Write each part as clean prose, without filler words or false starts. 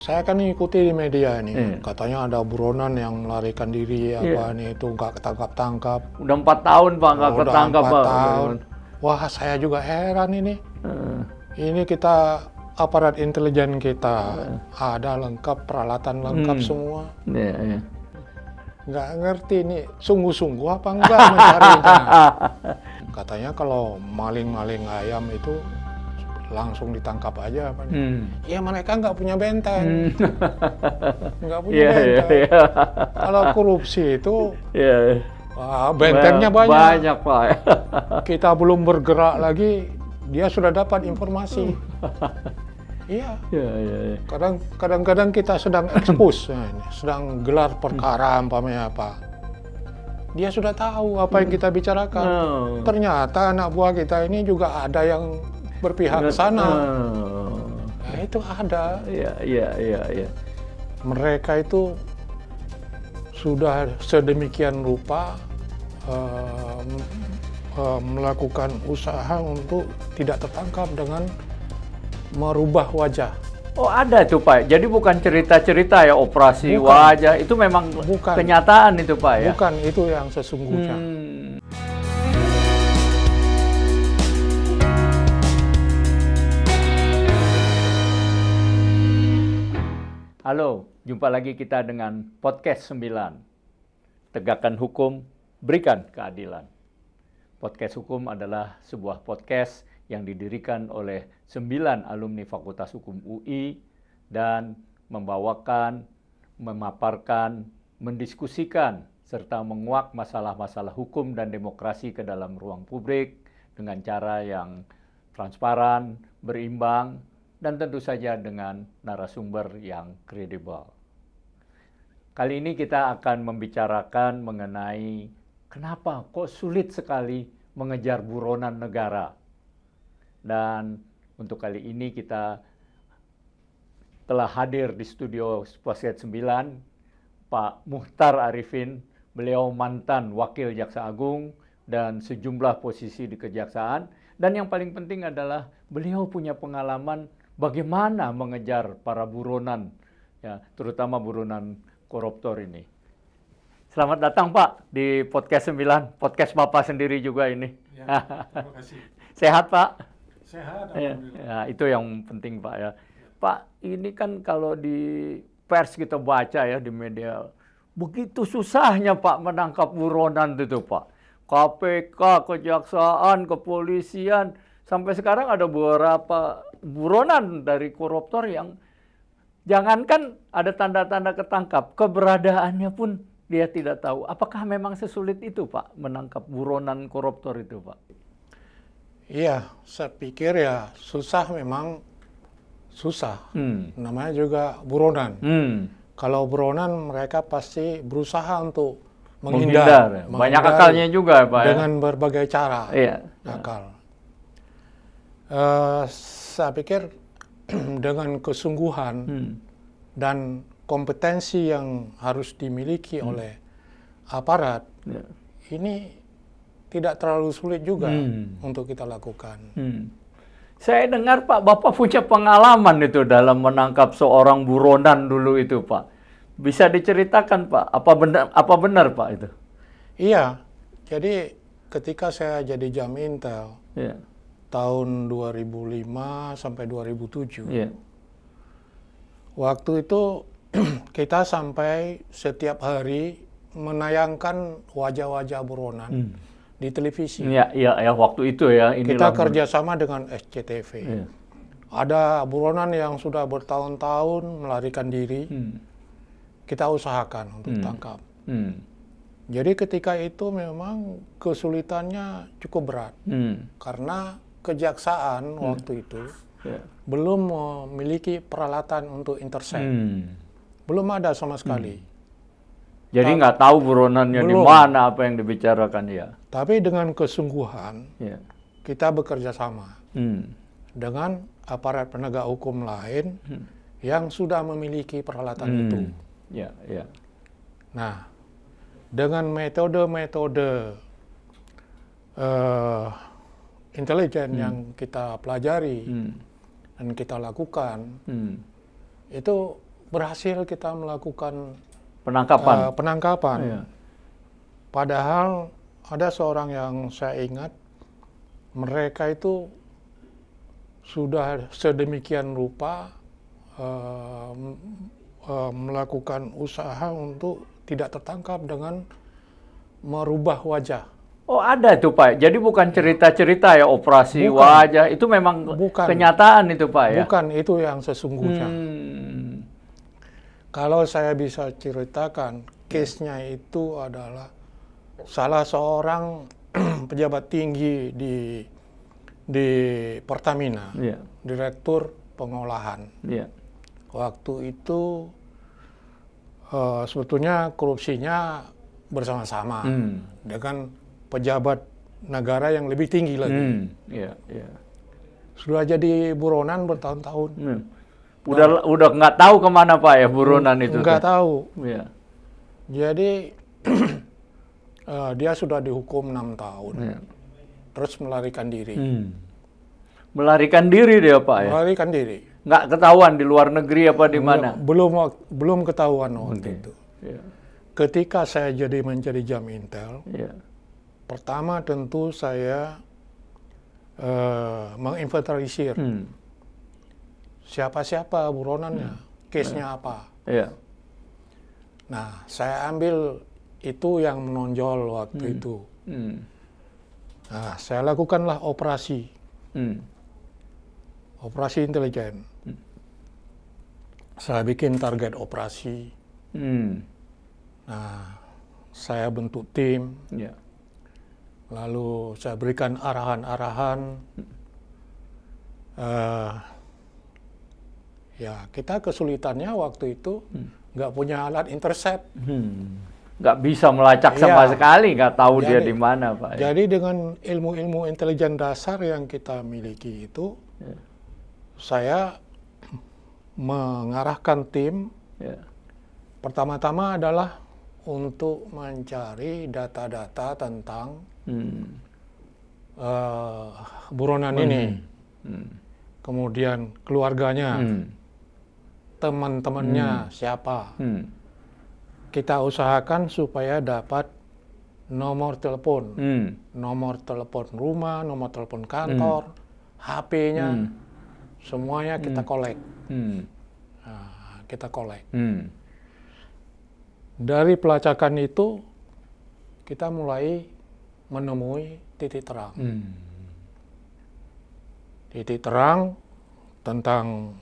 Saya kan ikuti di media ini, Iya. katanya ada buronan yang melarikan diri, apa nih itu nggak ketangkap-tangkap. Udah 4 tahun Pak nggak Udah ketangkap 4 Pak. tahun. Wah, saya juga heran ini. Heeh. Ini kita aparat intelijen kita ada lengkap, peralatan lengkap semua. Iya, iya. Nggak ngerti ini sungguh-sungguh apa enggak mencarinya. Katanya kalau maling-maling ayam itu langsung ditangkap aja apa nih. Ya mereka nggak punya benteng. Nggak punya Iya, benteng. iya, iya. Kalau korupsi itu Iya. wah, bentengnya banyak. Banyak Pak. Kita belum bergerak lagi, dia sudah dapat informasi. Iya. Iya, iya, iya. Kadang-kadang kita sedang expose, sedang gelar perkara umpamanya apa. Dia sudah tahu apa yang kita bicarakan. Oh. Ternyata anak buah kita ini juga ada yang berpihak ke sana. Oh. Nah, itu ada. Iya, iya, iya, iya. Mereka itu sudah sedemikian rupa melakukan usaha untuk tidak tertangkap dengan merubah wajah. Oh ada tuh Pak, jadi bukan cerita-cerita ya operasi Bukan. wajah, itu memang Bukan. kenyataan itu Pak ya? Bukan itu yang sesungguhnya. Halo, jumpa lagi kita dengan Podcast 9. Tegakkan hukum, berikan keadilan. Podcast Hukum adalah sebuah podcast yang didirikan oleh 9 alumni Fakultas Hukum UI dan membawakan, memaparkan, mendiskusikan, serta menguak masalah-masalah hukum dan demokrasi ke dalam ruang publik dengan cara yang transparan, berimbang, dan tentu saja dengan narasumber yang kredibel. Kali ini kita akan membicarakan mengenai kenapa kok sulit sekali mengejar buronan negara. Dan untuk kali ini kita telah hadir di studio Podcast 9 Pak Muchtar Arifin, beliau mantan Wakil Jaksa Agung dan sejumlah posisi di Kejaksaan. Dan yang paling penting adalah beliau punya pengalaman bagaimana mengejar para buronan, ya, terutama buronan koruptor ini. Selamat datang Pak di Podcast 9, podcast Bapak sendiri juga ini. Ya, terima kasih. Sehat Pak? Sehat, Ya, alhamdulillah. ya, itu yang penting Pak ya. Pak, ini kan kalau di pers kita baca ya di media, begitu susahnya Pak menangkap buronan itu Pak. KPK, Kejaksaan, Kepolisian, sampai sekarang ada beberapa buronan dari koruptor yang jangankan ada tanda-tanda ketangkap, keberadaannya pun dia tidak tahu. Apakah memang sesulit itu Pak menangkap buronan koruptor itu Pak? Iya, saya pikir ya susah memang susah. Namanya juga buronan. Kalau buronan mereka pasti berusaha untuk menghindar. Banyak akalnya juga Pak dengan berbagai cara. Iya. Akal. Saya pikir dengan kesungguhan dan kompetensi yang harus dimiliki oleh aparat, ini tidak terlalu sulit juga untuk kita lakukan. Saya dengar Pak, Bapak punya pengalaman itu dalam menangkap seorang buronan dulu itu Pak. Bisa diceritakan Pak, apa benar Pak itu? Iya, jadi ketika saya jadi Jam Intel, Iya. tahun 2005 sampai 2007, Iya. waktu itu kita sampai setiap hari menayangkan wajah-wajah buronan di televisi. Iya, ya, waktu itu ya. Kita kerjasama dengan SCTV. Iya. Ada buronan yang sudah bertahun-tahun melarikan diri, kita usahakan untuk tangkap. Jadi ketika itu memang kesulitannya cukup berat, karena kejaksaan waktu itu belum memiliki peralatan untuk intercept. Belum ada sama sekali. Jadi nggak tahu buronannya di mana, apa yang dibicarakan ya. Tapi dengan kesungguhan, Iya. kita bekerja sama dengan aparat penegak hukum lain yang sudah memiliki peralatan itu. Ya, ya. Nah, dengan metode-metode intelijen yang kita pelajari dan kita lakukan, itu berhasil kita melakukan penangkapan. Iya. Padahal ada seorang yang saya ingat, mereka itu sudah sedemikian rupa melakukan usaha untuk tidak tertangkap dengan merubah wajah. Oh, ada tuh Pak. Jadi bukan cerita-cerita ya, operasi wajah. Itu memang kenyataan itu Pak ya? Bukan, itu yang sesungguhnya. Kalau saya bisa ceritakan, case-nya itu adalah salah seorang pejabat tinggi di Pertamina, direktur pengolahan. Waktu itu sebetulnya korupsinya bersama-sama dengan pejabat negara yang lebih tinggi lagi. Sudah jadi buronan bertahun-tahun. Udah nggak tahu kemana Pak ya buronan itu? Nggak tahu. Jadi dia sudah dihukum 6 tahun. Terus melarikan diri. Melarikan diri dia Pak ya? Melarikan diri. Nggak ketahuan di luar negeri apa di mana? Belum ketahuan waktu itu. Ketika saya menjadi jam intel, pertama tentu saya menginventarisir siapa-siapa buronannya, case-nya apa. Nah, saya ambil itu yang menonjol waktu itu. Nah, saya lakukanlah operasi. Operasi intelijen. Saya bikin target operasi. Nah, saya bentuk tim. Lalu saya berikan arahan-arahan. Ya, kita kesulitannya waktu itu nggak punya alat intercept. Nggak bisa melacak sama sekali, nggak tahu dia di mana Pak. Jadi dengan ilmu-ilmu intelijen dasar yang kita miliki itu, saya mengarahkan tim. Pertama-tama adalah untuk mencari data-data tentang buronan ini, kemudian keluarganya, teman-temannya siapa. Kita usahakan supaya dapat nomor telepon, nomor telepon rumah, nomor telepon kantor, HP-nya, semuanya kita kolek. Nah, kita kolek. Dari pelacakan itu kita mulai menemui titik terang. Titik terang tentang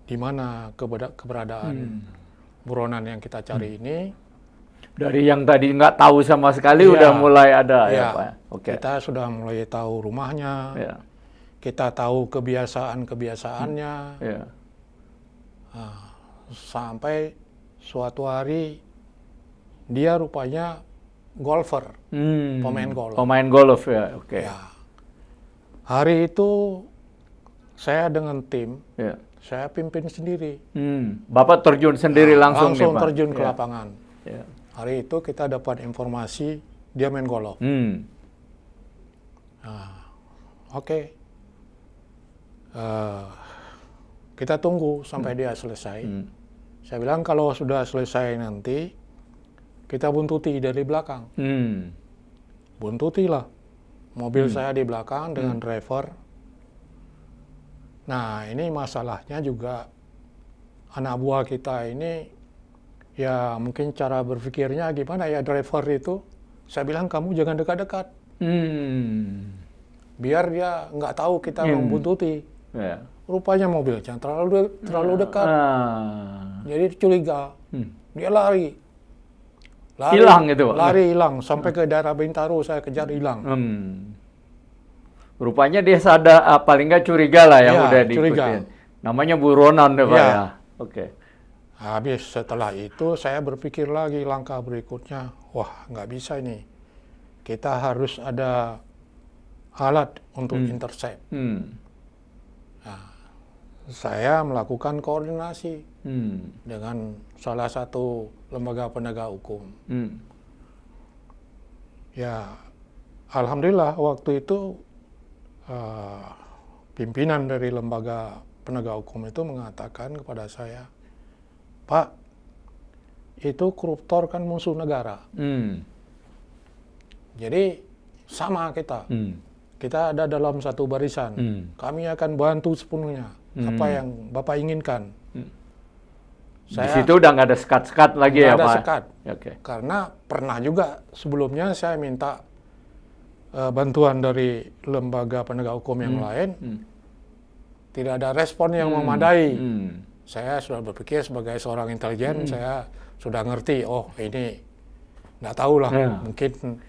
di mana keberadaan buronan yang kita cari ini. Dari yang tadi nggak tahu sama sekali udah mulai ada ya Pak. Kita sudah mulai tahu rumahnya, kita tahu kebiasaan-kebiasaannya. Nah, sampai suatu hari dia rupanya golfer, pemain golf. Pemain golf ya, Ya. Hari itu saya dengan tim, saya pimpin sendiri. Bapak terjun sendiri langsung nih, Pak? Terjun ke lapangan. Hari itu kita dapat informasi dia main golf. Nah, oke. Kita tunggu sampai dia selesai. Saya bilang kalau sudah selesai nanti, kita buntuti dari belakang. Buntutilah. Mobil saya di belakang dengan driver. Nah, ini masalahnya juga anak buah kita ini, ya mungkin cara berpikirnya gimana ya driver itu. Saya bilang kamu jangan dekat-dekat. Biar dia nggak tahu kita membuntuti. Rupanya mobilnya terlalu dekat. Jadi curiga. Dia lari. Hilang itu, Pak? Lari hilang. Sampai ke daerah Bintaro saya kejar hilang. Rupanya dia sadar, paling nggak curiga lah yang udah diikutin. Namanya buronan deh Pak ya. Habis setelah itu saya berpikir lagi langkah berikutnya. Wah, nggak bisa ini. Kita harus ada alat untuk intercept. Nah, saya melakukan koordinasi dengan salah satu lembaga penegak hukum. Ya, alhamdulillah waktu itu pimpinan dari lembaga penegak hukum itu mengatakan kepada saya, Pak, itu koruptor kan musuh negara. Jadi sama kita. Kita ada dalam satu barisan. Kami akan bantu sepenuhnya apa yang Bapak inginkan. Di situ udah nggak ada sekat-sekat lagi ya, Pak? Nggak ada sekat. Okay. Karena pernah juga sebelumnya saya minta bantuan dari lembaga penegak hukum yang lain. Tidak ada respon yang memadai. Saya sudah berpikir sebagai seorang intelijen, saya sudah ngerti, oh ini nggak tahu lah, mungkin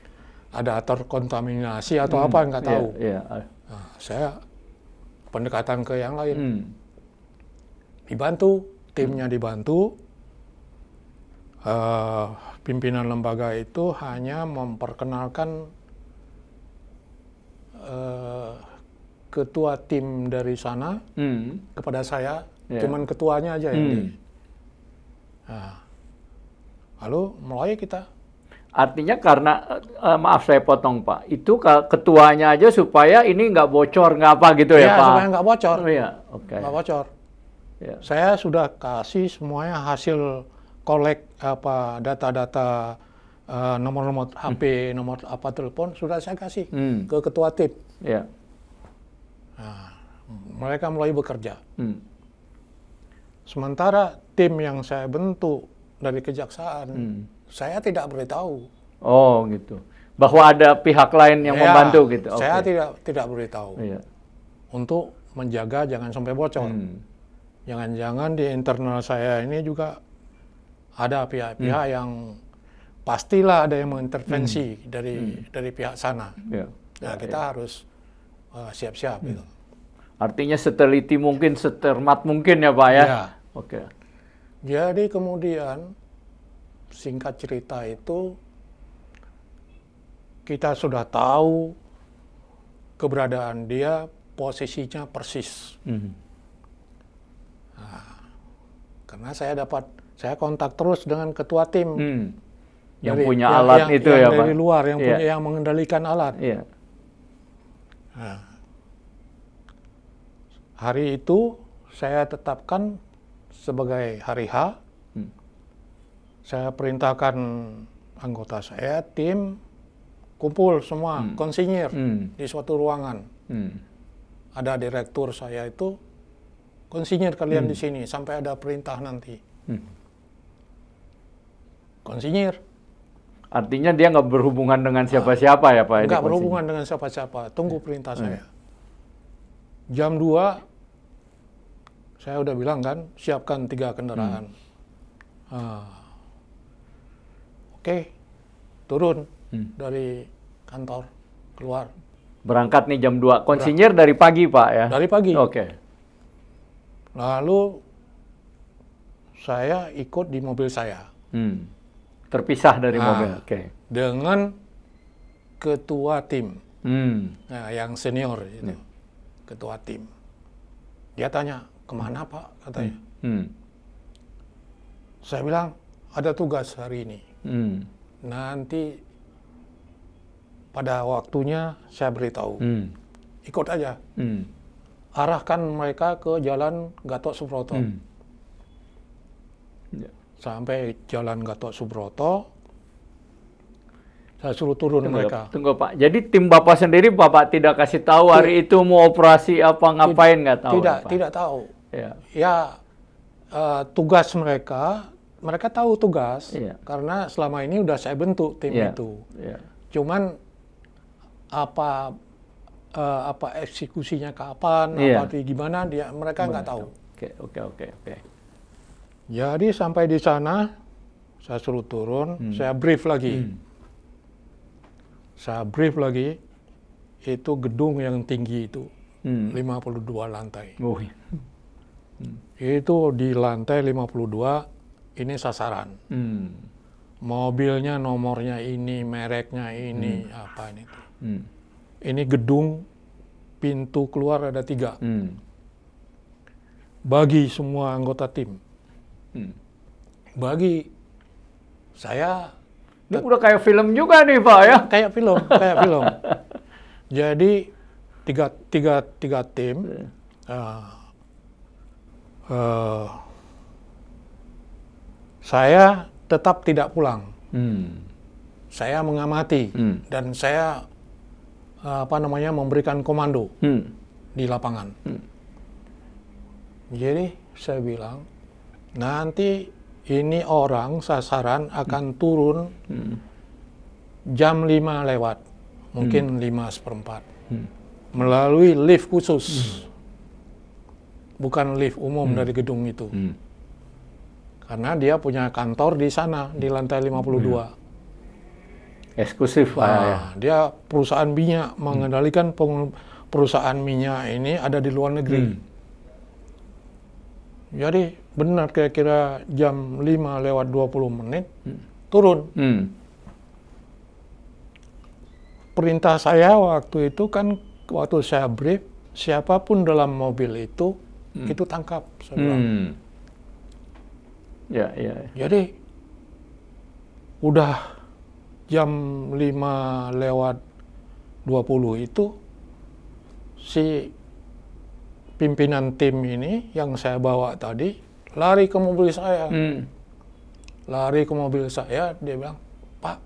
ada terkontaminasi atau apa, nggak tahu. Nah, saya pendekatan ke yang lain. Dibantu, timnya dibantu, pimpinan lembaga itu hanya memperkenalkan ketua tim dari sana kepada saya, cuman ketuanya aja yang lalu mulai kita. Artinya karena, maaf saya potong Pak, itu ketuanya aja supaya ini nggak bocor, nggak apa gitu ya Pak? Supaya nggak bocor. Nggak bocor. Saya sudah kasih semuanya hasil kolek data-data, nomor-nomor HP, nomor apa telepon, sudah saya kasih ke ketua tim. Nah, mereka mulai bekerja. Sementara tim yang saya bentuk dari kejaksaan, saya tidak beritahu. Oh gitu. Bahwa ada pihak lain yang membantu gitu. Saya tidak beritahu. Untuk menjaga jangan sampai bocor. Jangan-jangan di internal saya ini juga ada pihak-pihak yang pastilah ada yang mengintervensi dari pihak sana. Nah, kita harus siap-siap gitu. Artinya seteliti mungkin, setermat mungkin ya Pak ya? Oke. Jadi kemudian singkat cerita itu kita sudah tahu keberadaan dia, posisinya persis. Nah, karena saya kontak terus dengan ketua tim yang punya alat itu ya Pak? Dari luar, yang mengendalikan alat. Nah, hari itu saya tetapkan sebagai hari H. Saya perintahkan anggota saya, tim, kumpul semua, konsinyir di suatu ruangan. Ada direktur saya itu, konsinyir kalian di sini sampai ada perintah nanti. Konsinyir. Artinya dia nggak berhubungan dengan siapa-siapa ya Pak? Nggak berhubungan dengan siapa-siapa, tunggu perintah saya. Jam 2, saya udah bilang kan, siapkan 3 kendaraan. Oke, turun dari kantor, keluar. Berangkat nih jam 2, konsinyir dari pagi Pak ya? Dari pagi. Oke. Lalu saya ikut di mobil saya. Terpisah dari mobil, dengan ketua tim, nah, yang senior itu, ketua tim. Dia tanya, kemana Pak, katanya. Saya bilang, ada tugas hari ini. Nanti pada waktunya saya beritahu. Ikut aja. Arahkan mereka ke jalan Gatot Subroto. Sampai jalan Gatot Subroto, saya suruh turun mereka. Tunggu Pak, jadi tim Bapak sendiri Bapak tidak kasih tahu hari itu mau operasi apa, ngapain, nggak tahu? Tidak tahu. Tugas mereka tahu tugas, karena selama ini udah saya bentuk tim itu. Cuman apa eksekusinya kapan, gimana, mereka nggak tahu. Oke. Jadi sampai di sana, saya suruh turun, saya brief lagi. Itu gedung yang tinggi itu, 52 lantai. Itu di lantai 52, ini sasaran. Mobilnya, nomornya ini, mereknya ini, apa ini. Ini gedung, pintu keluar ada 3. Bagi semua anggota tim. Bagi saya, ini udah kayak film juga nih Pak ya? Kayak film. Jadi tiga tim, Saya tetap tidak pulang. Saya mengamati dan saya memberikan komando di lapangan. Jadi saya bilang, nanti ini orang sasaran akan turun jam 5 lewat, mungkin 5:15, melalui lift khusus, bukan lift umum dari gedung itu. Karena dia punya kantor di sana, di lantai 52. Eksklusif. Dia perusahaan minyak, mengendalikan perusahaan minyak ini ada di luar negeri. Jadi benar kira-kira jam 5 lewat 20 menit turun. Perintah saya waktu itu kan, waktu saya brief, siapapun dalam mobil itu tangkap. Saya bilang. Ya. Jadi udah jam 5 lewat 20 itu si pimpinan tim ini yang saya bawa tadi lari ke mobil saya. Lari ke mobil saya, dia bilang, "Pak,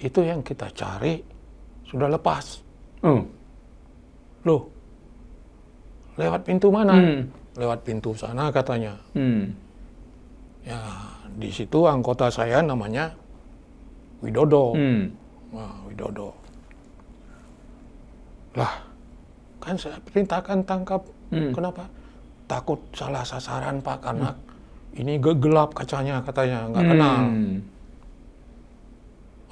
itu yang kita cari sudah lepas." Loh, lewat pintu mana? Lewat pintu sana katanya. Ya, di situ anggota saya namanya Widodo. Widodo. Lah, kan saya perintahkan tangkap. Kenapa? Takut salah sasaran, Pak, karena ini gelap kacanya katanya, nggak kenal.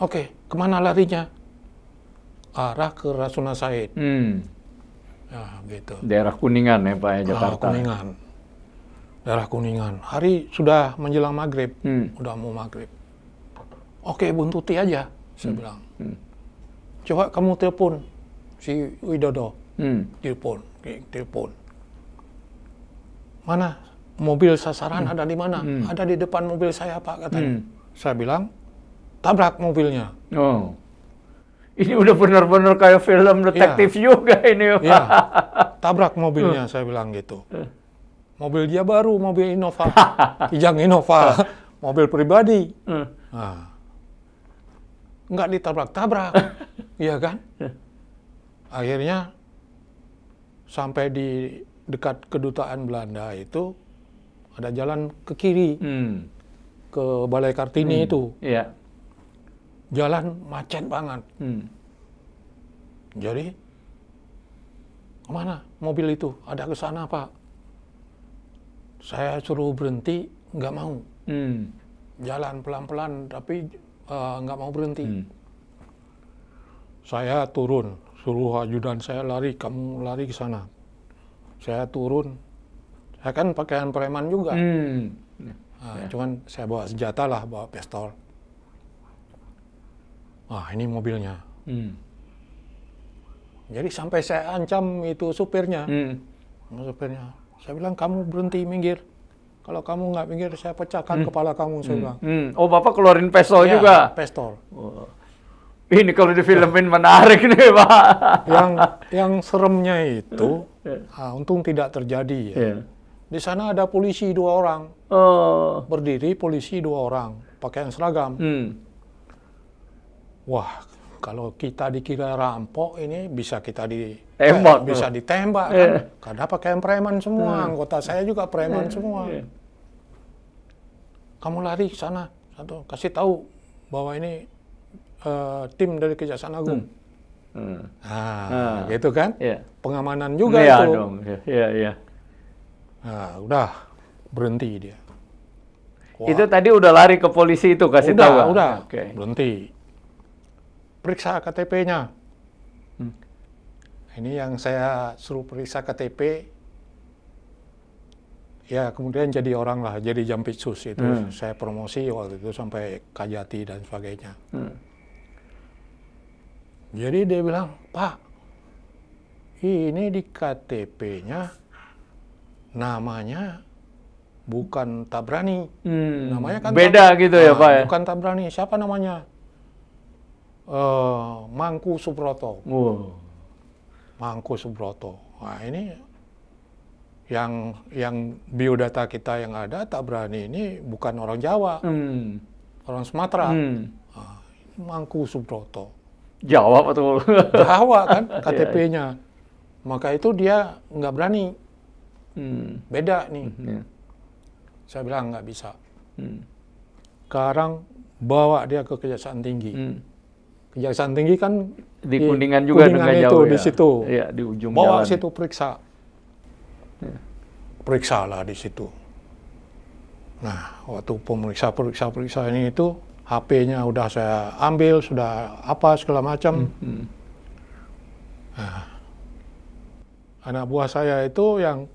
Oke, kemana larinya? Arah ke Rasuna Said. Ya, gitu. Daerah Kuningan ya Pak, Jakarta. Kuningan. Daerah Kuningan. Hari sudah menjelang maghrib. Udah mau maghrib. Oke, buntuti aja, saya bilang. Coba kamu telepon si Widodo. Telepon. Mana mobil sasaran ada di mana? Ada di depan mobil saya, Pak, katanya. Saya bilang, tabrak mobilnya. Oh, ini udah benar-benar kayak film detektif juga ini. Iya, tabrak mobilnya, saya bilang gitu. Mobil dia baru, mobil Innova, Kijang Innova, mobil pribadi. Nah, nggak ditabrak-tabrak, iya kan? Akhirnya sampai di dekat kedutaan Belanda itu ada jalan ke kiri, ke Balai Kartini itu. Iya. Jalan macet banget. Jadi kemana mobil itu? Ada ke sana, Pak. Saya suruh berhenti, nggak mau. Jalan pelan-pelan, tapi nggak mau berhenti. Saya turun, suruh ajudan saya lari, kamu lari ke sana. Saya turun, saya kan pakaian preman juga. Cuman saya bawa senjata lah, bawa pistol. Ini mobilnya. Jadi sampai saya ancam itu supirnya. Supirnya. Saya bilang, kamu berhenti minggir. Kalau kamu nggak minggir, saya pecahkan kepala kamu, saya bilang. Oh, Bapak keluarin pistol Ya, juga? pistol. Ini kalau di filmin menarik nih, Pak. Yang seremnya itu, untung tidak terjadi ya. Di sana ada polisi 2 orang. Berdiri polisi 2 orang, pakaian seragam. Wah, kalau kita dikira rampok ini bisa kita bisa ditembak kan? Karena pakaian preman semua, anggota saya juga preman semua. Kamu lari ke sana, kasih tahu bahwa ini tim dari Kejaksaan Agung. Gitu kan? Pengamanan juga itu. Dong. Iya. Nah, udah berhenti dia. Itu tadi udah lari ke polisi itu kasih tahu. Udah. Berhenti. Periksa KTP-nya. Ini yang saya suruh periksa KTP. Ya, kemudian jadi orang lah, jadi Jampitsus itu. Saya promosi waktu itu sampai Kajati dan sebagainya. Jadi dia bilang, Pak, ini di KTP-nya namanya bukan Tabrani. Namanya kan beda gitu ya, Pak ya? Bukan Tabrani. Siapa namanya? Mangku Subroto. Mangku Subroto. Nah, ini yang biodata kita yang ada tak berani ini bukan orang Jawa, orang Sumatera. Nah, Mangku Subroto. Jawa betul. Jawa kan KTP-nya. Maka itu dia nggak berani. Beda nih. Saya bilang nggak bisa. Sekarang bawa dia ke Kejaksaan Tinggi. Kejaksaan Tinggi kan Di Kuningan juga Kuningan dengan itu, jauh di ya. situ. Iya, di ujung Bawa jalan. situ periksa. Periksa lah di situ. Nah, waktu periksa ini itu HP-nya udah saya ambil, sudah apa segala macam. Nah, anak buah saya itu yang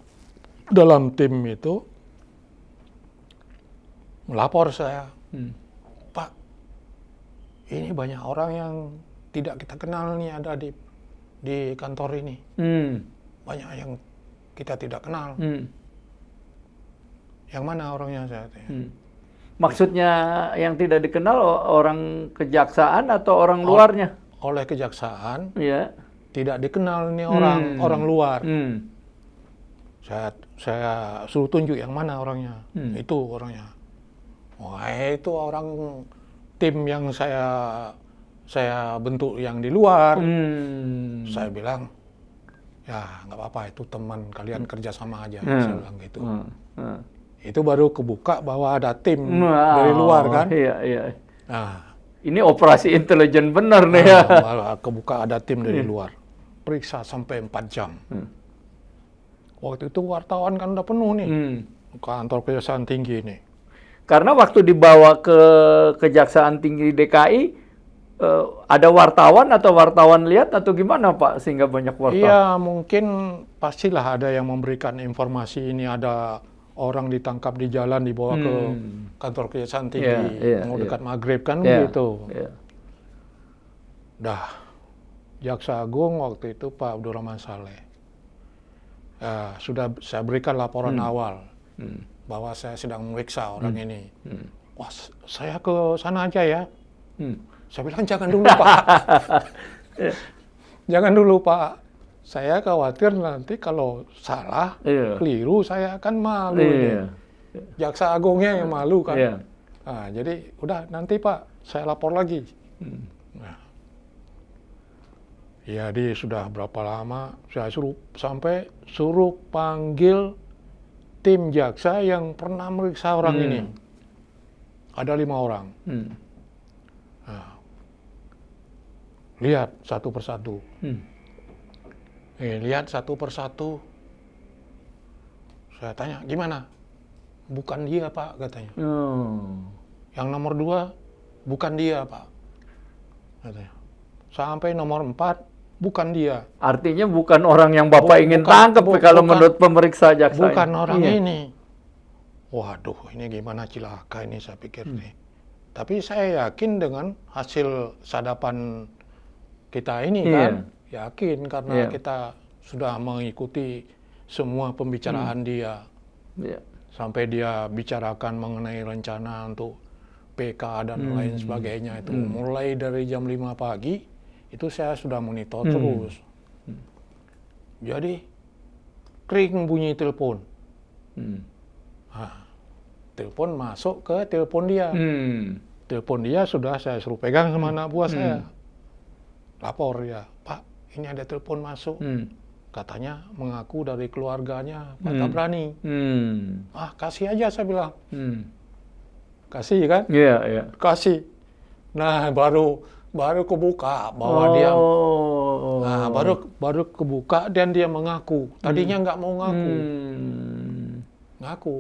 dalam tim itu melapor saya, Pak, ini banyak orang yang tidak kita kenal nih ada di kantor ini. Banyak yang kita tidak kenal. Yang mana orangnya saya tanya. Maksudnya yang tidak dikenal orang kejaksaan atau orang luarnya? Oleh kejaksaan, Iya. tidak dikenal nih orang luar. Saya suruh tunjuk yang mana orangnya. Itu orangnya. Wah, itu orang tim yang saya bentuk yang di luar. Saya bilang, ya nggak apa-apa, itu teman kalian kerja sama aja. Saya bilang gitu. Itu baru kebuka bahwa ada tim dari luar kan. Iya, iya. Nah, ini operasi intelijen benar nih ya. malah kebuka ada tim dari luar. Periksa sampai 4 jam. Waktu itu wartawan kan udah penuh nih. Kantor Kejaksaan Tinggi ini. Karena waktu dibawa ke Kejaksaan Tinggi DKI, ada wartawan atau wartawan lihat atau gimana Pak sehingga banyak wartawan? Iya, mungkin pastilah ada yang memberikan informasi ini ada orang ditangkap di jalan dibawa ke kantor Kejaksaan Tinggi mau dekat maghrib kan gitu. Dah, Jaksa Agung waktu itu Pak Abdurrahman Saleh sudah saya berikan laporan awal bahwa saya sedang memeriksa orang ini. Wah, saya ke sana aja ya. Saya bilang jangan dulu Pak, jangan dulu Pak. Saya khawatir nanti kalau salah, keliru, saya akan malu. Jaksa Agungnya yang malu kan. Nah, jadi udah nanti Pak, saya lapor lagi. Nah, jadi sudah berapa lama saya suruh panggil tim jaksa yang pernah meriksa orang ini. Ada 5 orang. Nah, lihat satu persatu. Lihat satu persatu. Saya tanya, gimana? Bukan dia, Pak, katanya. Yang nomor 2, bukan dia, Pak. Katanya. Sampai nomor 4, bukan dia. Artinya bukan orang yang Bapak ingin tangkap kalau menurut pemeriksa jaksa. Bukan orang ini. Waduh, ini gimana cilaka ini saya pikir nih. Tapi saya yakin dengan hasil sadapan kita ini kan. Yakin karena kita sudah mengikuti semua pembicaraan dia. Sampai dia bicarakan mengenai rencana untuk PK dan lain sebagainya itu. Mulai dari jam 5 pagi itu saya sudah monitor terus. Jadi kring bunyi telepon. Telepon masuk ke telepon dia. Telepon dia sudah saya suruh pegang sama anak buah saya. Lapor ya, Pak, ini ada telepon masuk. Katanya mengaku dari keluarganya Pak Tabrani. Kasih aja saya bilang. Kasih kan? Iya. Kasih. Nah, baru kebuka bahwa dia. Nah, baru kebuka dan dia mengaku. Tadinya nggak mau ngaku. Ngaku.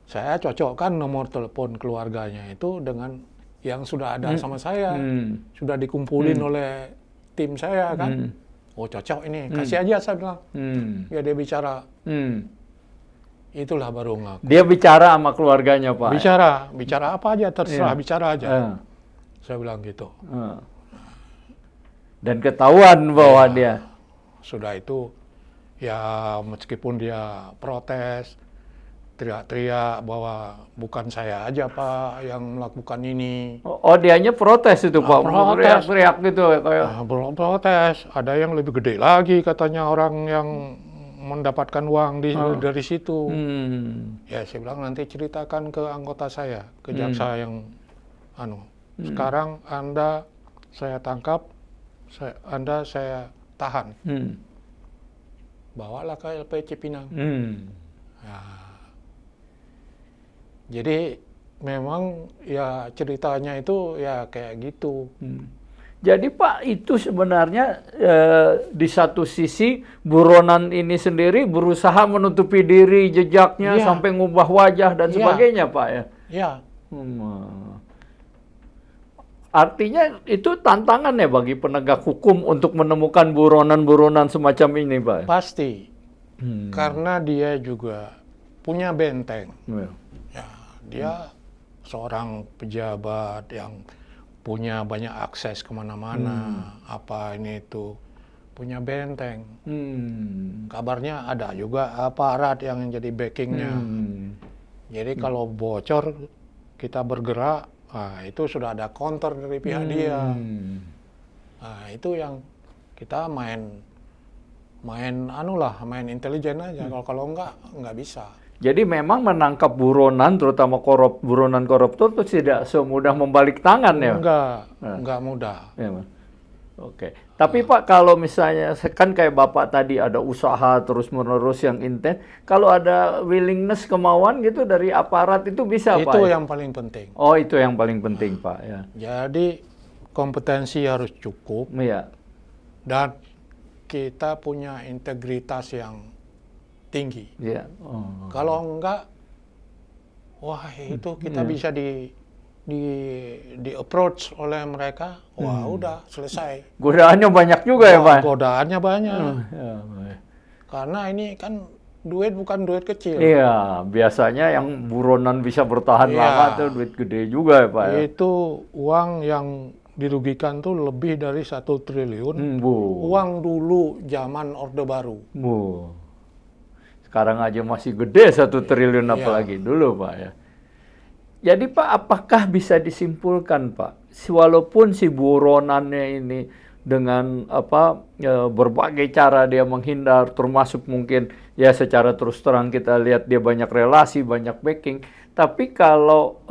Saya cocokkan nomor telepon keluarganya itu dengan yang sudah ada sama saya. Sudah dikumpulin oleh tim saya kan. Oh, cocok ini. Kasih aja saya bilang. Ya dia bicara. Itulah baru ngaku. Dia bicara sama keluarganya, Pak? Bicara apa aja, terserah, bicara aja. Saya bilang gitu. Dan ketahuan bahwa dia... Sudah itu, ya meskipun dia protes, teriak-teriak bahwa bukan saya aja Pak yang melakukan ini. Oh, dianya protes itu Pak? Teriak-teriak gitu? Belum protes, ada yang lebih gede lagi katanya orang yang mendapatkan uang dari situ. Hmm. Ya saya bilang nanti ceritakan ke anggota saya, ke jaksa yang sekarang Anda saya tangkap, Anda saya tahan. Bawalah ke LP Cipinang. Nah, jadi memang ya ceritanya itu ya kayak gitu. Jadi Pak, itu sebenarnya di satu sisi buronan ini sendiri berusaha menutupi diri, jejaknya Iya. sampai ngubah wajah dan Iya. sebagainya Pak ya. Ya, Artinya itu tantangan ya bagi penegak hukum untuk menemukan buronan-buronan semacam ini Pak. pasti. Karena dia juga punya benteng. Ya. Ya, dia seorang pejabat yang punya banyak akses kemana-mana, apa ini itu, punya benteng. Kabarnya ada juga aparat yang jadi backingnya. Jadi kalau bocor, kita bergerak, itu sudah ada counter dari pihak dia. Nah, itu yang kita main intelijen aja. Kalau nggak bisa. Jadi memang menangkap buronan, terutama buronan koruptor itu tidak semudah membalik tangan ya? Enggak mudah. Ya, Mas. Oke. Tapi Pak, kalau misalnya kan kayak Bapak tadi ada usaha terus-menerus yang intens, kalau ada willingness, kemauan gitu dari aparat itu bisa Pak? Itu yang paling penting. Oh, itu yang paling penting Pak ya. Jadi kompetensi harus cukup Iya. dan kita punya integritas yang tinggi. Iya. Kalau enggak, wah itu kita bisa di approach oleh mereka, wah udah selesai. Godaannya banyak juga ya Pak? Godaannya banyak. Ya, Karena ini kan duit bukan duit kecil. iya, biasanya yang buronan bisa bertahan lama tuh duit gede juga ya Pak ya. Itu uang yang dirugikan tuh lebih dari 1 triliun. Bu. Uang dulu zaman Orde Baru. Bu. Sekarang aja masih gede 1 triliun apalagi dulu Pak ya. Jadi Pak, apakah bisa disimpulkan Pak, walaupun si buronannya ini dengan berbagai cara dia menghindar, termasuk mungkin ya secara terus terang kita lihat dia banyak relasi, banyak backing, tapi kalau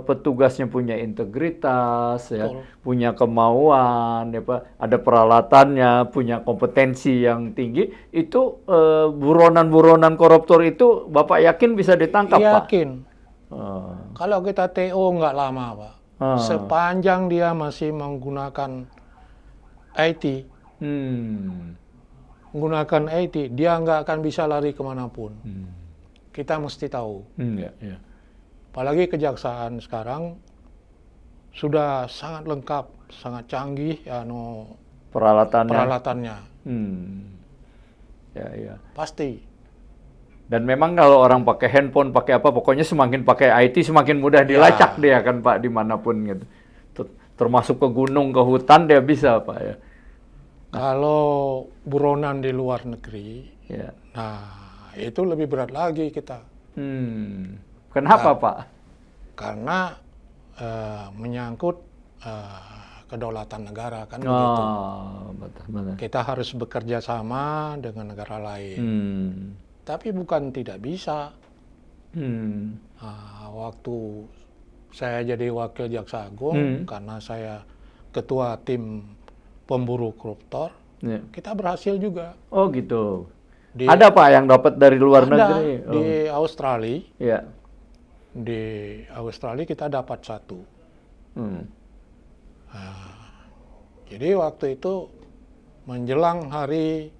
petugasnya punya integritas, ya, punya kemauan, ya Pak, ada peralatannya, punya kompetensi yang tinggi, itu buronan-buronan koruptor itu Bapak yakin bisa ditangkap Pak? Yakin. Kalau kita TO nggak lama Pak, sepanjang dia masih menggunakan IT, dia nggak akan bisa lari kemanapun. Kita mesti tahu. Apalagi kejaksaan sekarang sudah sangat lengkap, sangat canggih peralatannya. Ya. Pasti. Dan memang kalau orang pakai handphone, pakai apa, pokoknya semakin pakai IT semakin mudah dilacak dia kan Pak dimanapun gitu. Termasuk ke gunung, ke hutan dia bisa Pak ya. Kalau buronan di luar negeri, ya. Nah itu lebih berat lagi kita. Kenapa Pak? Karena menyangkut kedaulatan negara kan begitu. Betul. Kita harus bekerja sama dengan negara lain. Tapi bukan tidak bisa. Waktu saya jadi wakil jaksa agung, karena saya ketua tim pemburu koruptor, kita berhasil juga. Oh gitu. Ada Pak yang dapat dari luar negeri? Di Australia. Ya. Di Australia kita dapat 1. Jadi waktu itu menjelang hari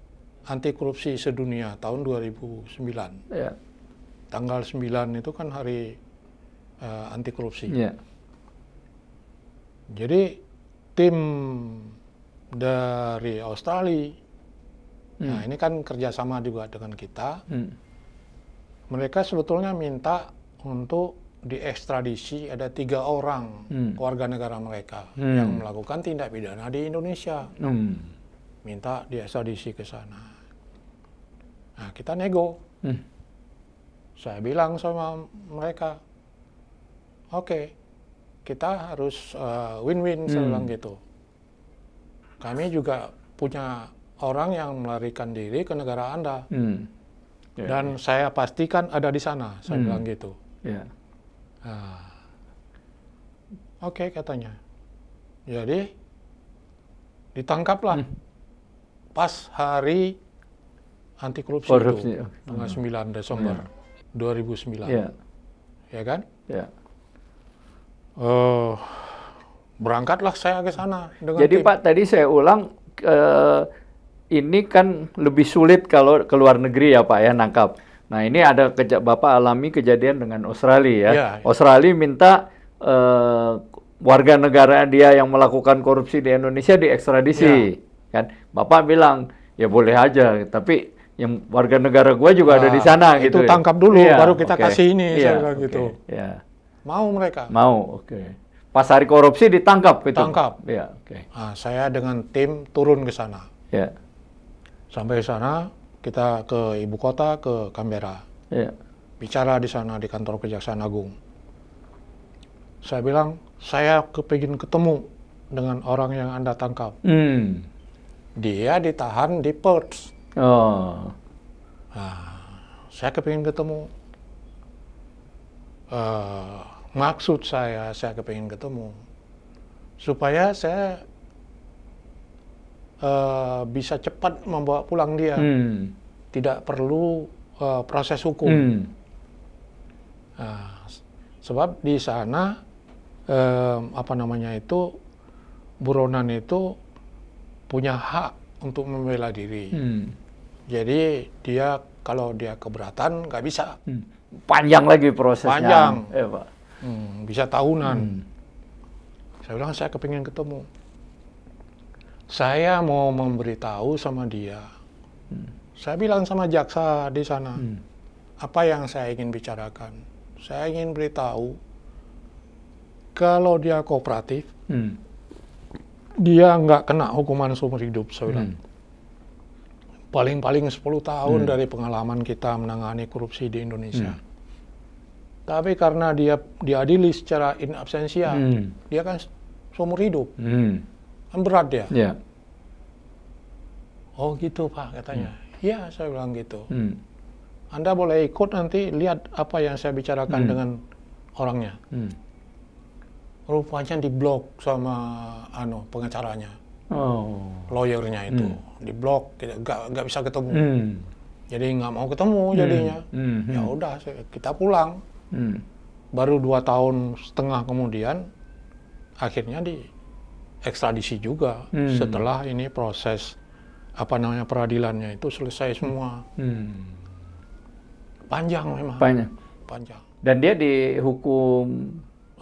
anti korupsi sedunia tahun 2009. Ya. Tanggal 9 itu kan hari anti korupsi. Ya. Jadi tim dari Australia, nah ini kan kerjasama juga dengan kita. Mereka sebetulnya minta untuk diekstradisi ada 3 orang warga negara mereka yang melakukan tindak pidana di Indonesia. Minta diekstradisi ke sana. Nah, kita nego. Saya bilang sama mereka, oke, kita harus win-win, saya bilang gitu. Kami juga punya orang yang melarikan diri ke negara Anda. Dan saya pastikan ada di sana, saya bilang gitu. Nah, oke, katanya. Jadi ditangkaplah pas hari anti korupsi itu, tanggal 9 Desember 2009. Ya kan? Berangkatlah saya ke sana dengan Jadi tim. Pak, tadi saya ulang, ini kan lebih sulit kalau ke luar negeri ya Pak ya, nangkap. Nah ini ada Bapak alami kejadian dengan Australia ya. Australia minta warga negara dia yang melakukan korupsi di Indonesia diekstradisi. Kan? Bapak bilang, ya boleh aja, tapi yang warga negara gua juga ada di sana gitu. Itu tangkap dulu, baru kita kasih ini, saya bilang gitu. Mau mereka? Mau, Pas hari korupsi ditangkap itu. Tangkap. Nah, saya dengan tim turun ke sana. Sampai sana, kita ke ibu kota, ke Canberra. Bicara di sana di kantor Kejaksaan Agung. Saya bilang, saya kepingin ketemu dengan orang yang Anda tangkap. Dia ditahan di Perth. Nah, saya kepingin ketemu. Maksud saya kepingin ketemu supaya saya bisa cepat membawa pulang dia, tidak perlu proses hukum. Nah, sebab di sana buronan itu punya hak untuk membela diri. Jadi kalau dia keberatan nggak bisa. Panjang lagi prosesnya. Panjang. Pak. Bisa tahunan. Saya bilang saya kepingin ketemu. Saya mau memberitahu sama dia. Saya bilang sama jaksa di sana, apa yang saya ingin bicarakan. Saya ingin beritahu kalau dia kooperatif, dia nggak kena hukuman seumur hidup. Saya bilang. Paling-paling 10 tahun dari pengalaman kita menangani korupsi di Indonesia. Tapi karena dia diadili secara in absentia, dia kan seumur hidup. Kan berat dia. Oh gitu Pak, katanya. Iya, saya bilang gitu. Anda boleh ikut nanti lihat apa yang saya bicarakan dengan orangnya. Rupanya diblok sama pengacaranya. Lawyernya itu diblok, nggak bisa ketemu. Jadi nggak mau ketemu jadinya. Ya udah, kita pulang. Baru 2,5 tahun kemudian akhirnya diekstradisi juga setelah ini proses peradilannya itu selesai semua. Panjang memang. Panjang. Dan dia dihukum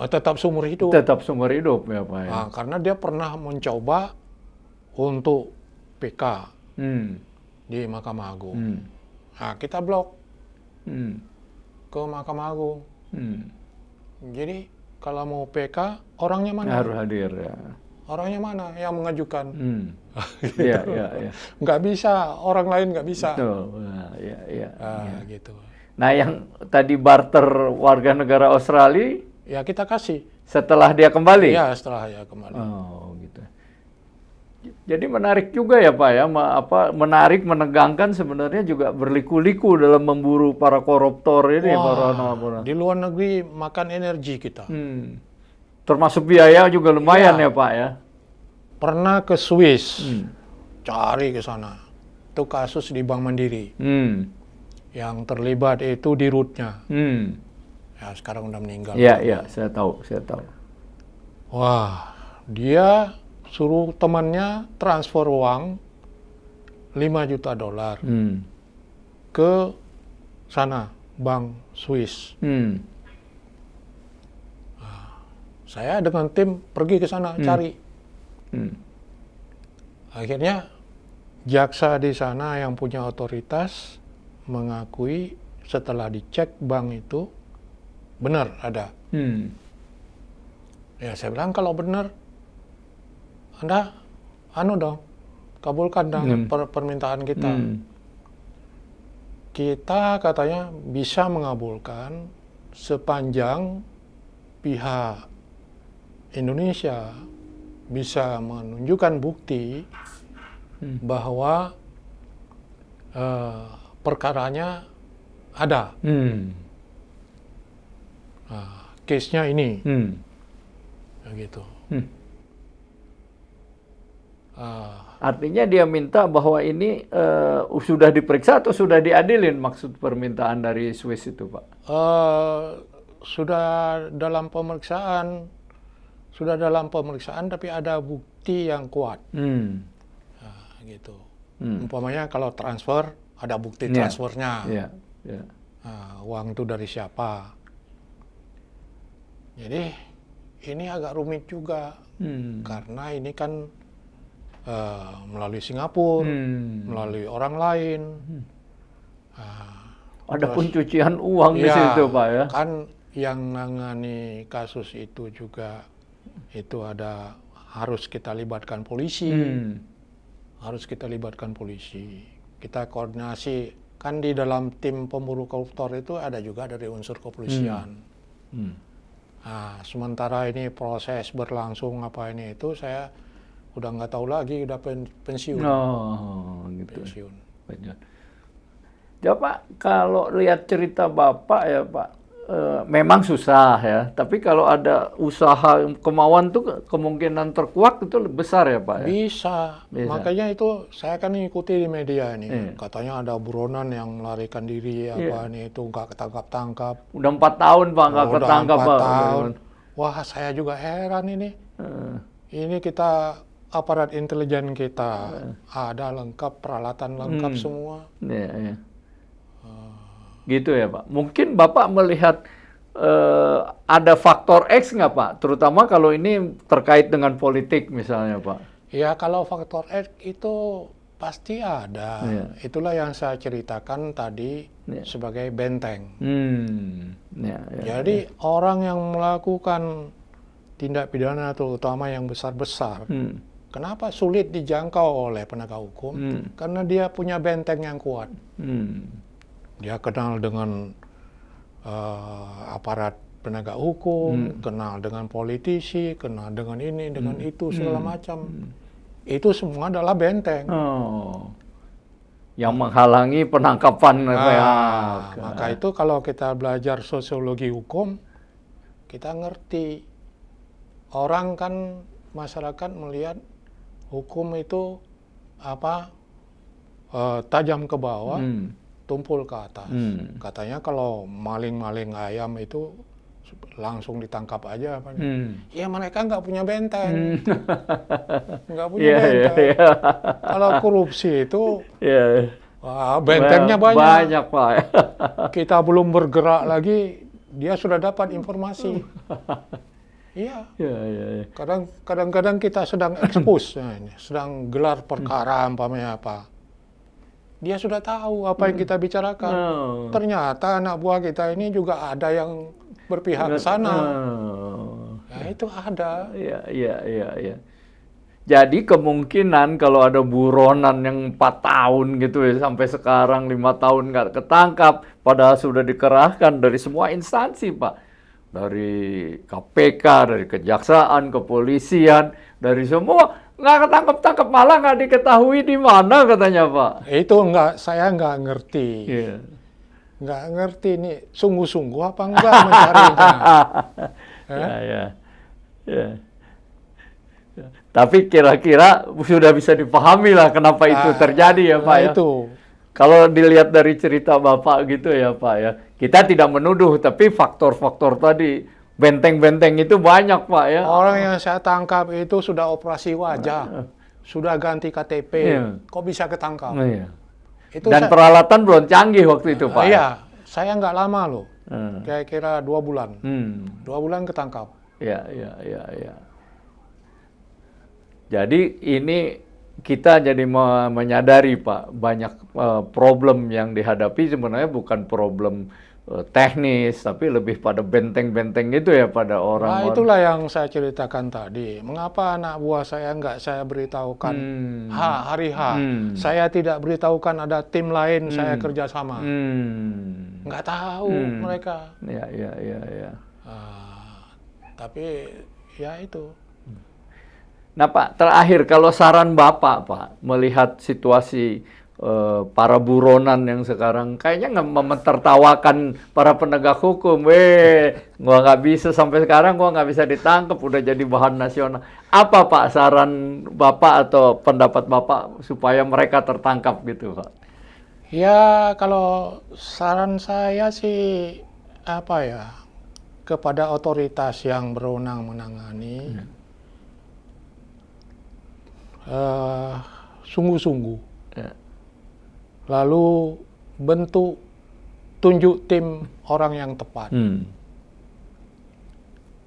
tetap seumur hidup. Tetap seumur hidup ya Pak ya. Nah, karena dia pernah mencoba untuk PK di Mahkamah Agung. Nah, kita blok ke Mahkamah Agung. Jadi kalau mau PK, orangnya mana? Harus hadir ya. Orangnya mana yang mengajukan? Gitu. Iya. Nggak bisa, orang lain nggak bisa. Betul. Gitu. Nah, yang tadi barter warga negara Australia, ya kita kasih. Setelah dia kembali? Iya, setelah dia kembali. Oh, gitu. Jadi menarik juga ya Pak ya, menarik, menegangkan, sebenarnya juga berliku-liku dalam memburu para koruptor ini. Di luar negeri makan energi kita. Termasuk biaya juga lumayan ya Pak ya. Pernah ke Swiss, cari ke sana. Itu kasus di Bank Mandiri. Yang terlibat itu di rootnya. Ya sekarang udah meninggal. Iya, saya tahu. Wah, dia suruh temannya transfer uang $5 juta ke sana, Bank Swiss. Saya dengan tim pergi ke sana cari. Akhirnya jaksa di sana yang punya otoritas mengakui setelah dicek bank itu benar ada. Ya saya bilang kalau benar, Anda dong, kabulkan dong permintaan kita. Kita katanya bisa mengabulkan sepanjang pihak Indonesia bisa menunjukkan bukti bahwa perkaranya Ada. Nah, case-nya ini. Begitu. Artinya dia minta bahwa ini sudah diperiksa atau sudah diadilin maksud permintaan dari Swiss itu, Pak? Sudah dalam pemeriksaan, tapi ada bukti yang kuat. Nah, gitu. Umpamanya kalau transfer, ada bukti transfernya. Nah, uang itu dari siapa? Jadi ini agak rumit juga, karena ini kan melalui Singapura, melalui orang lain. Ada pencucian uang di situ, Pak, ya? Kan yang nangani kasus itu juga itu harus kita libatkan polisi. Kita koordinasi, kan di dalam tim pemburu koruptor itu ada juga dari unsur kepolisian. Nah, sementara ini proses berlangsung itu saya udah nggak tahu lagi, udah pensiun. Gitu. Pensiun. Ya Pak, kalau lihat cerita Bapak ya Pak, memang susah ya. Tapi kalau ada usaha kemauan tuh kemungkinan terkuak itu besar ya Pak. Ya? Bisa. Makanya itu saya kan ikuti di media ini. Katanya ada buronan yang melarikan diri itu nggak ketangkap-tangkap. Udah 4 tahun Pak nggak ketangkap Pak. 4 tahun. Wah, saya juga heran ini. Ini kita aparat intelijen kita ada lengkap, peralatan lengkap semua. Gitu ya Pak. Mungkin Bapak melihat ada faktor X nggak Pak? Terutama kalau ini terkait dengan politik misalnya Pak. Ya kalau faktor X itu pasti ada. Itulah yang saya ceritakan tadi sebagai benteng. Jadi orang yang melakukan tindak pidana terutama yang besar-besar, kenapa sulit dijangkau oleh penegak hukum? Karena dia punya benteng yang kuat. Dia kenal dengan aparat penegak hukum, kenal dengan politisi, kenal dengan ini, dengan itu, segala macam. Itu semua adalah benteng. Yang menghalangi penangkapan. Maka itu kalau kita belajar sosiologi hukum, kita ngerti. Orang kan, masyarakat melihat hukum itu tajam ke bawah, tumpul ke atas. Katanya kalau maling-maling ayam itu langsung ditangkap aja. Ya mereka nggak punya benteng. Nggak punya benteng. Kalau korupsi itu bentengnya banyak. Banyak Pak. Kita belum bergerak lagi, dia sudah dapat informasi. Iya. Kadang-kadang kita sedang expose, sedang gelar perkara umpamanya apa. Dia sudah tahu apa yang kita bicarakan. Ternyata anak buah kita ini juga ada yang berpihak ke sana. Nah, itu ada. Iya. Jadi kemungkinan kalau ada buronan yang 4 tahun gitu ya, sampai sekarang 5 tahun nggak ketangkap, padahal sudah dikerahkan dari semua instansi Pak. Dari KPK, dari Kejaksaan, Kepolisian, dari semua nggak ketangkap-tangkap, malah nggak diketahui di mana katanya Pak. Itu saya nggak ngerti. Nggak ngerti ini sungguh-sungguh apa enggak mencarinya. Tapi kira-kira sudah bisa dipahami lah kenapa itu terjadi ya Pak ya. Itu. Kalau dilihat dari cerita Bapak gitu ya Pak ya, kita tidak menuduh, tapi faktor-faktor tadi, benteng-benteng itu banyak Pak ya. Orang yang saya tangkap itu sudah operasi wajah, sudah ganti KTP, kok bisa ketangkap? Itu dan peralatan belum canggih waktu itu Pak. Iya, saya nggak lama loh, kira-kira 2 bulan, 2 bulan ketangkap. Iya. Jadi ini kita jadi menyadari Pak, banyak problem yang dihadapi sebenarnya bukan problem teknis, tapi lebih pada benteng-benteng itu ya pada orang. Nah itulah yang saya ceritakan tadi. Mengapa anak buah saya nggak saya beritahukan hari H. Saya tidak beritahukan ada tim lain saya kerjasama. Nggak tahu mereka. Iya. Tapi ya itu. Nah Pak, terakhir kalau saran Bapak Pak, melihat situasi para buronan yang sekarang kayaknya mementertawakan para penegak hukum. Gua nggak bisa sampai sekarang, gua nggak bisa ditangkap, udah jadi bahan nasional. Apa Pak saran Bapak atau pendapat Bapak supaya mereka tertangkap gitu Pak? Ya, kalau saran saya sih apa ya, kepada otoritas yang berwenang menangani, sungguh-sungguh. Ya. Lalu tunjuk tim orang yang tepat.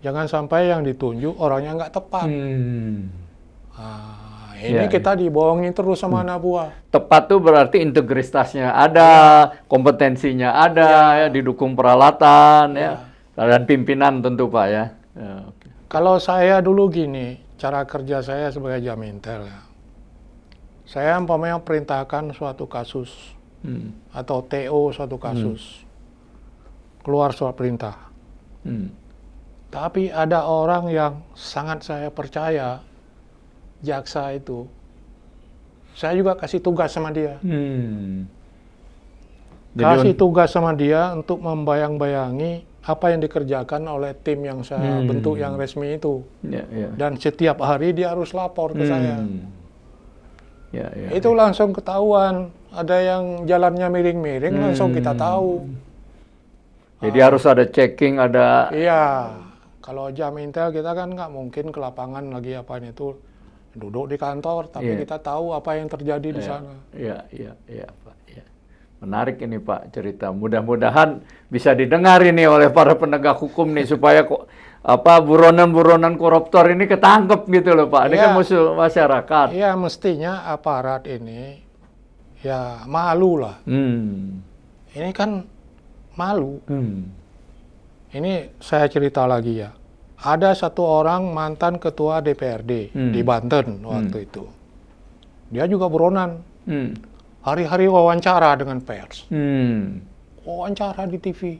Jangan sampai yang ditunjuk orangnya nggak tepat. Ini kita dibohongin terus sama anak buah. Tepat tuh berarti integritasnya ada, kompetensinya ada, ya, didukung peralatan, ya, dan pimpinan tentu Pak ya. Kalau saya dulu gini, cara kerja saya sebagai Jamintel ya. Saya umpamanya perintahkan suatu kasus atau TO suatu kasus, keluar surat perintah. Tapi ada orang yang sangat saya percaya, jaksa itu, saya juga kasih tugas sama dia. Kasih tugas sama dia untuk membayang-bayangi apa yang dikerjakan oleh tim yang saya bentuk yang resmi itu. Dan setiap hari dia harus lapor ke saya. Itu langsung ketahuan. Ada yang jalannya miring-miring, langsung kita tahu. Jadi harus ada checking, ada... Iya. Kalau Jamintel kita kan nggak mungkin ke lapangan lagi apain itu. Duduk di kantor, tapi kita tahu apa yang terjadi di sana. Iya Pak. Ya. Menarik ini Pak cerita. Mudah-mudahan bisa didengar ini oleh para penegak hukum nih supaya buronan-buronan koruptor ini ketangkep gitu loh Pak. Ini kan musuh masyarakat. Iya, mestinya aparat ini ya malu lah. Ini kan malu. Ini saya cerita lagi ya. Ada satu orang mantan ketua DPRD di Banten waktu itu. Dia juga buronan. Hari-hari wawancara dengan pers. Wawancara di TV.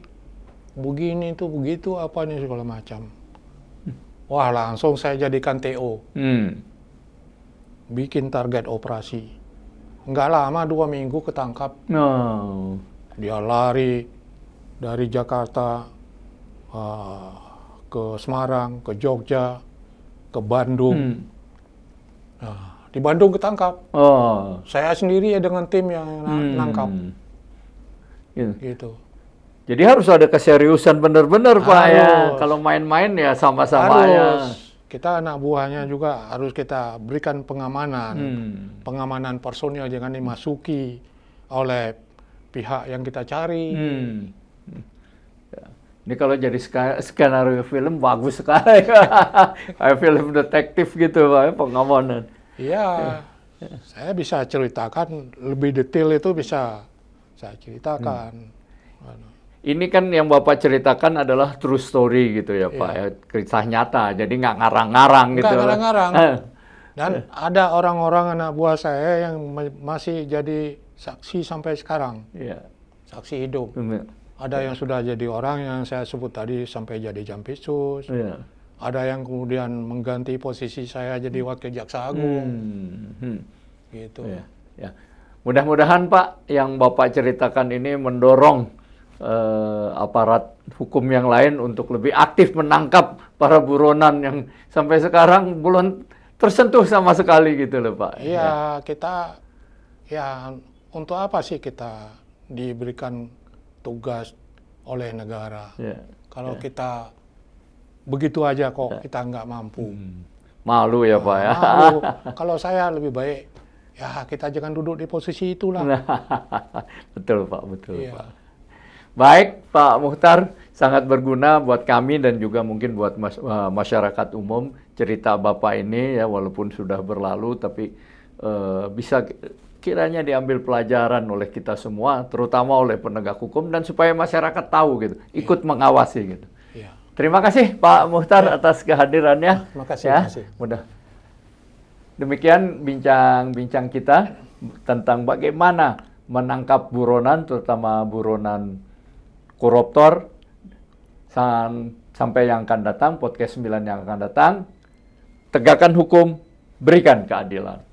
Begini itu, begitu, apa nih segala macam. Wah, langsung saya jadikan TO. Bikin target operasi. Nggak lama, 2 minggu ketangkap. Dia lari dari Jakarta ke Semarang, ke Jogja, ke Bandung. Nah, di Bandung ketangkap. Saya sendiri ya dengan tim yang nangkap. Gitu. Jadi harus ada keseriusan benar-benar Pak ya. Kalau main-main ya sama-sama ya. Kita anak buahnya juga harus kita berikan pengamanan. Pengamanan personil jangan dimasuki oleh pihak yang kita cari. Ini kalau jadi skenario film bagus sekali. Kayak film detektif gitu Pak, pengamanan. Iya. Saya bisa ceritakan lebih detail, itu bisa saya ceritakan. Ini kan yang Bapak ceritakan adalah true story gitu ya Pak, ya, kisah nyata. Jadi nggak ngarang-ngarang gitu. Nggak ngarang-ngarang. Dan ada orang-orang anak buah saya yang masih jadi saksi sampai sekarang. Saksi hidup. Ada yang sudah jadi orang yang saya sebut tadi sampai jadi Jampitsus. Ada yang kemudian mengganti posisi saya jadi Wakil Jaksa Agung. Gitu. Mudah-mudahan Pak yang Bapak ceritakan ini mendorong aparat hukum yang lain untuk lebih aktif menangkap para buronan yang sampai sekarang belum tersentuh sama sekali gitu loh Pak. Iya, kita untuk apa sih kita diberikan tugas oleh negara? Kalau kita begitu aja kok kita nggak mampu. Malu ya Pak ya. Malu. Kalau saya lebih baik ya kita jangan duduk di posisi itulah. Betul Pak, betul Pak. Baik Pak Muchtar, sangat berguna buat kami dan juga mungkin buat masyarakat umum cerita Bapak ini ya, walaupun sudah berlalu tapi bisa kiranya diambil pelajaran oleh kita semua, terutama oleh penegak hukum dan supaya masyarakat tahu gitu, ikut mengawasi gitu. Terima kasih Pak Muchtar atas kehadirannya. Makasih. Mudah. Demikian bincang-bincang kita tentang bagaimana menangkap buronan, terutama buronan koruptor. Sampai yang akan datang, podcast 9 yang akan datang. Tegakkan hukum, berikan keadilan.